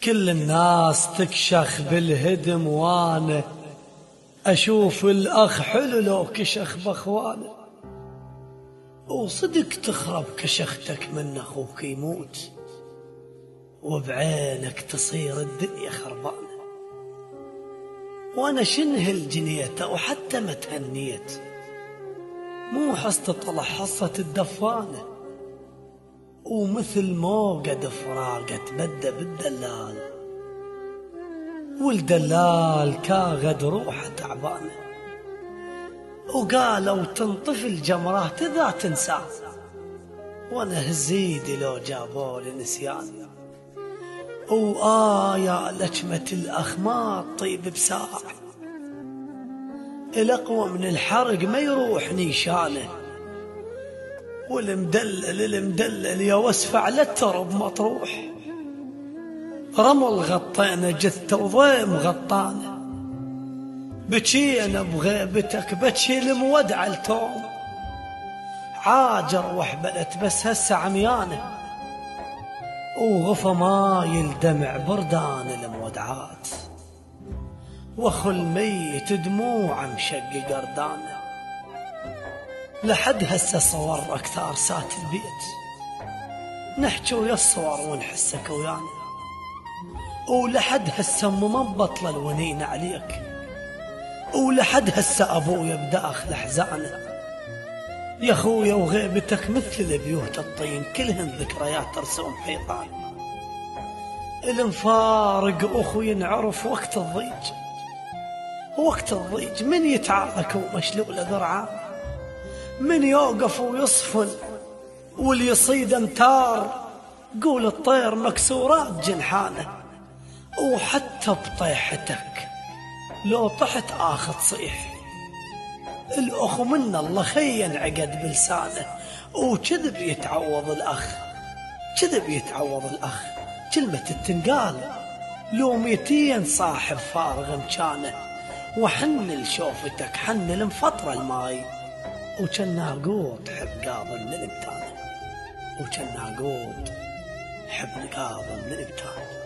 كل الناس تكشخ بالهدم وانا أشوف الأخ حلو لو كشخ بأخوانه، وصدق تخرب كشختك من أخوك يموت وبعينك تصير الدنيا خربانة. وأنا شنه الجنيته وحتى ما تهنيت، مو حصة طلع حصة الدفانة، ومثل موقد فراقة تبدى بالدلال، والدلال كاغد روحه تعبانه، وقالوا تنطفي الجمرات إذا تنسى، وانا هزيدي لو جابولي نسيان. يا لجمة الأخ ما تطيب بساع، الأقوى من الحرق ما يروح نيشانه، والمدلل يا واسفع للترب مطروح، رمل غطينا جثة وضيم غطانه، بكينا بغيبتك بكي المودع التوم، عاجر وحبلت بس هسه عميانه، وغفى ماي الدمع بردان المودعات، واخو الميت دموع مشق قردانه، لحد هسه صور اكثر سات البيت، نحكي ويا الصور ونحسك ويانا، ولحد هسه مبطل الونين عليك، ولحد هسه ابويا بداخل احزانه، يا خويا وغيبتك مثل البيوت الطين كلهن ذكريات رسوم حيطان، المفارق اخوي نعرف وقت الضيج، وقت الضيج من يتعارك ومشلول ذرعان، من يوقف ويصفن واللي يصيد امتار، قول الطير مكسورات جنحانه، وحتى بطيحتك لو طحت آخذ صيح، الأخ من الله خين عقد بلسانه، وكذب يتعوض الأخ، كذب يتعوض الأخ، كلمة التنقال لو 200 صاحب فارغ مكانه، وحن لشوفتك حن المفطرة الماي، وكنا قوت حب قاضي من الابتانه، وكنا قوت حب قاضي من الابتانه.